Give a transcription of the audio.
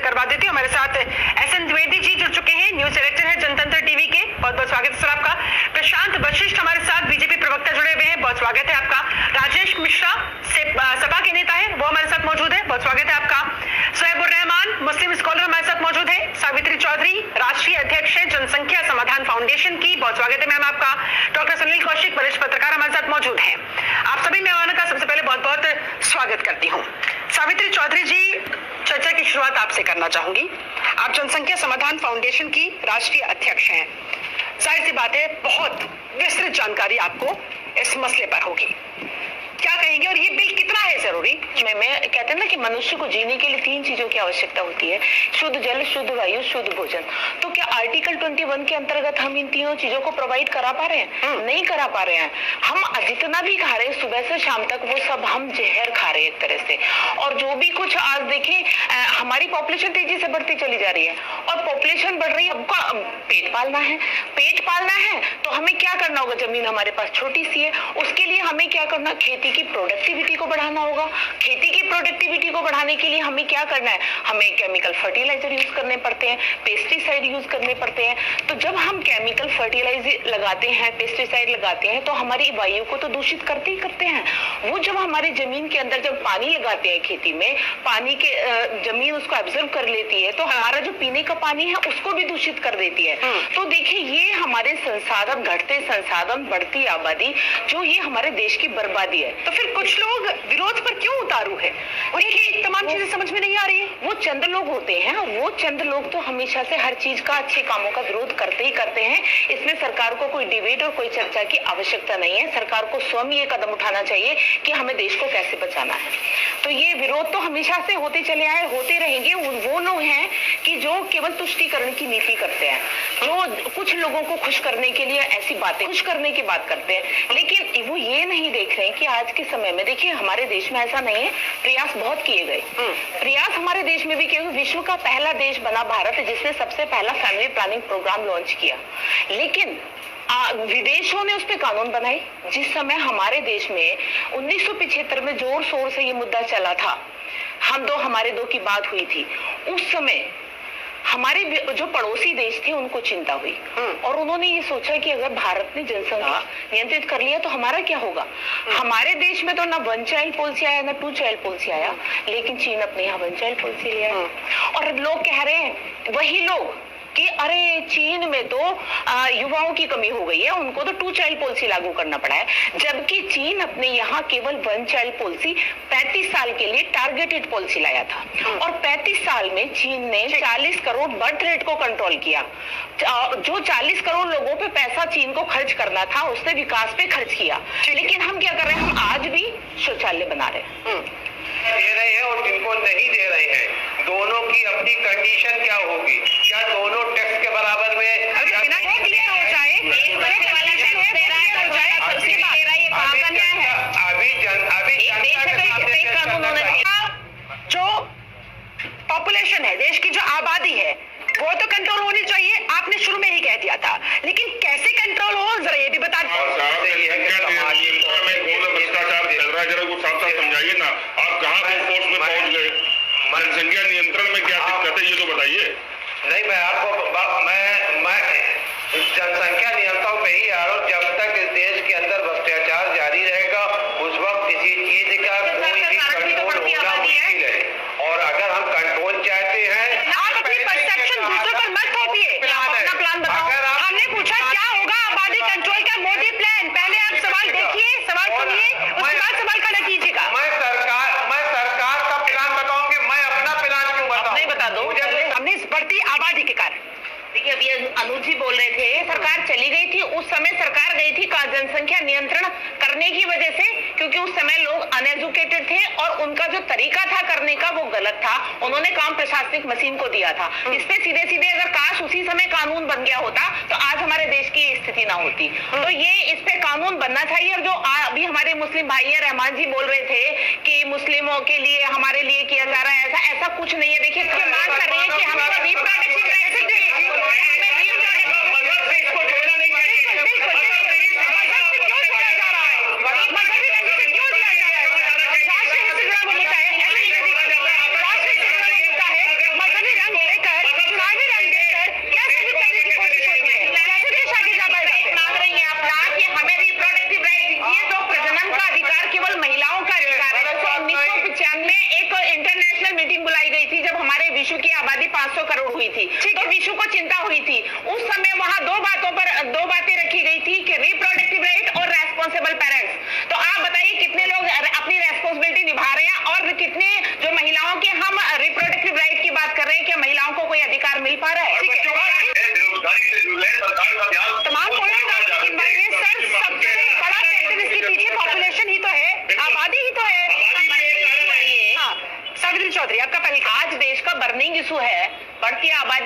करवा देती हूँ। हमारे साथ SN द्विवेदी जी जुड़ चुके हैं, न्यूज डायरेक्टर है जनतंत्र टीवी के। बहुत बहुत स्वागत है सर आपका। प्रशांत वशिष्ठ हमारे साथ बीजेपी प्रवक्ता जुड़े हुए हैं, बहुत स्वागत है आपका। राजेश मिश्रा सपा के नेता है, वो हमारे साथ मौजूद है, बहुत स्वागत है आपका। सोहेबुर रहमान मुस्लिम स्कॉलर हमारे साथ मौजूद है। सावित्री चौधरी राष्ट्रीय अध्यक्ष है जनसंख्या समाधान फाउंडेशन की, बहुत स्वागत है मैम आपका। डॉक्टर सुनील कौशिक वरिष्ठ पत्रकार हमारे साथ मौजूद हैं। आप सभी मेहमानों का सबसे पहले बहुत बहुत स्वागत करती हूँ। सावित्री चौधरी जी, चर्चा की शुरुआत आपसे करना चाहूंगी। आप जनसंख्या समाधान फाउंडेशन की राष्ट्रीय अध्यक्ष हैं, जाहिर सी बात है बहुत विस्तृत जानकारी आपको इस मसले पर होगी, क्या कहेंगे और ये बिल कितना है जरूरी? मैं कहते हैं ना कि मनुष्य को जीने के लिए 3 चीजों की आवश्यकता होती है, शुद्ध जल, शुद्ध वायु, शुद्ध भोजन। तो क्या आर्टिकल 21 के अंतर्गत हम इन तीनों चीजों को प्रोवाइड करा पा रहे हैं? नहीं करा पा रहे हैं। हम जितना भी खा रहे हैं सुबह से शाम तक, वो सब हम जहर खा रहे हैं एक तरह से। और जो भी कुछ आज देखें, हमारी पॉपुलेशन तेजी से बढ़ती चली जा रही है और पॉपुलेशन बढ़ रही है, सबका पेट पालना है। पेट पालना है तो हमें क्या करना होगा? जमीन हमारे पास छोटी सी है, उसके लिए हमें क्या करना? खेती की प्रोडक्टिविटी को बढ़ाना होगा। खेती की प्रोडक्टिविटी को बढ़ाने के लिए हमें क्या करना है? हमें केमिकल फर्टिलाइजर यूज करने पड़ते हैं, पेस्टिसाइड यूज करने पड़ते हैं। तो जब हम केमिकल फर्टिलाइजर लगाते हैं, पेस्टिसाइड लगाते हैं, तो हमारी वायु को तो दूषित करते ही करते हैं। वो जब हमारी जमीन के अंदर जब पानी लगाते हैं खेती में, पानी के जमीन उसको एब्जॉर्ब कर लेती है, तो हमारा जो पीने का पानी है उसको भी दूषित कर देती है। तो देखिए, ये हमारे संसाधन, घटते संसाधन, बढ़ती आबादी, जो ये हमारे देश की बर्बादी है। तो फिर कुछ लोग विरोध पर क्यों उतारू है? उन्हें तमाम चीजें समझ में नहीं आ रही है। वो चंद लोग होते हैं, वो चंद लोग तो हमेशा से हर चीज का, अच्छे कामों का विरोध करते ही करते हैं। इसमें सरकार को कोई डिबेट और कोई चर्चा की आवश्यकता नहीं है। सरकार को स्वयं ये कदम उठाना चाहिए कि हमें देश को कैसे बचाना है। तो ये विरोध तो हमेशा से होते चले आए, होते रहेंगे। वो लोग हैं कि जो केवल तुष्टीकरण की नीति करते हैं, जो कुछ लोगों को खुश करने के लिए ऐसी बातें, खुश करने की बात करते हैं, लेकिन वो ये नहीं देख रहे कि आज के समय में, देखिए हमारे देश में ऐसा नहीं है, प्रयास बहुत किए गए। प्रयास हमारे देश में भी किए। विश्व का पहला देश बना भारत, जिसने सबसे पहला फैमिली प्लानिंग प्रोग्राम लॉन्च किया। लेकिन विदेशों ने उस पर कानून बनाए। जिस समय हमारे देश में 1975 में जोर शोर से ये मुद्दा चला था, हम दो हमारे दो की बात हुई थी, उस समय हमारे जो पड़ोसी देश थे उनको चिंता हुई और उन्होंने ये सोचा कि अगर भारत ने जनसंख्या नियंत्रित कर लिया तो हमारा क्या होगा। हमारे देश में तो ना 1 चाइल्ड पॉलिसी आया, ना 2 चाइल्ड पॉलिसी आया, लेकिन चीन अपने यहाँ 1 चाइल्ड पॉलिसी ले आया। और लोग कह रहे हैं, वही लोग, कि अरे चीन में तो युवाओं की कमी हो गई है, उनको तो 2 चाइल्ड पॉलिसी लागू करना पड़ा है। जबकि चीन अपने यहाँ केवल 1 चाइल्ड पॉलिसी 35 साल के लिए टारगेटेड पॉलिसी लाया था और 35 साल में चीन ने 40 करोड़ बर्थ रेट को कंट्रोल किया। जो 40 करोड़ लोगों पे पैसा चीन को खर्च करना था, उसने विकास पे खर्च किया। लेकिन हम क्या कर रहे हैं? हम आज भी शौचालय बना रहे हैं, दे रहे हैं और जिनको नहीं दे रहे हैं, दोनों की अपनी कंडीशन क्या होगी? क्या दोनों टैक्स के बराबर में? बिना क्लियर हो जाए, जो पॉपुलेशन है, देश की जो आबादी है, वो तो कंट्रोल होनी चाहिए। आपने शुरू में ही कह दिया था, लेकिन कैसे कंट्रोल हो, जरा ये भी बता समझाइए ना। आप कहाँ फोर्स में पहुंच गए? जनसंख्या नियंत्रण में क्या दिक्कत है, ये तो बताइए। नहीं, मैं आपको मैं जनसंख्या नियंत्रण पे ही आ रहा हूँ। जब तक इस देश के अंदर भ्रष्टाचार जारी रहेगा, उस वक्त किसी चीज का कोई भी कंट्रोल होना मुश्किल है। और अगर हम कंट्रोल चाहते हैं, आप अपनी परसेप्शन दूसरों पर मत थोपिए, अपना प्लान बताओ। हमने पूछा क्या होगा आबादी कंट्रोल का मोदी प्लान। पहले आप सवाल देखिए, सवाल सुनिए, उसके बाद सवाल खड़ा कीजिएगा। मैं सरकार का प्लान बताऊंगी, मैं अपना प्लान क्यों बताऊं? नहीं बता दो। हमने इस बढ़ती आबादी के कारण, देखिए अभी अनुज जी बोल रहे थे, सरकार चली गई थी, उस समय सरकार गई थी जनसंख्या नियंत्रण करने की वजह से, क्योंकि उस समय लोग अनएजुकेटेड थे और उनका जो तरीका था करने का वो गलत था। उन्होंने काम प्रशासनिक मशीन को दिया था। इस पे सीधे सीधे अगर काश उसी समय कानून बन गया होता तो आज हमारे देश की स्थिति ना होती। तो ये इस पे कानून बनना चाहिए। और जो अभी हमारे मुस्लिम भाई है, रहमान जी बोल रहे थे कि मुस्लिमों के लिए, हमारे लिए किया जा रहा है, ऐसा कुछ नहीं है। देखिए मांग कर रहे हैं कि हमको रिप्रोडक्टिव राइट्स मजहबी विश्व की आबादी 500 करोड़ हुई थी, तो विश्व को चिंता हुई थी। उस समय वहां दो बातें रखी गई थी कि रिप्रोडक्टिव राइट और रेस्पॉन्सिबल पेरेंट्स। तो आप बताइए कितने लोग अपनी रेस्पॉन्सिबिलिटी निभा रहे हैं और कितने जो महिलाओं के हम रिप्रोडक्टिव राइट की बात कर रहे हैं, क्या महिलाओं को कोई अधिकार मिल पा रहा है? तमाम पॉइंट, लेकिन भाई ये सर सबसे बड़ा फैक्टर इसके पीछे पॉपुलेशन ही तो है, आबादी ही तो है। हाँ, सावित्री चौधरी आपका पहले आज देश का बर्निंग इशू है बढ़ती आबादी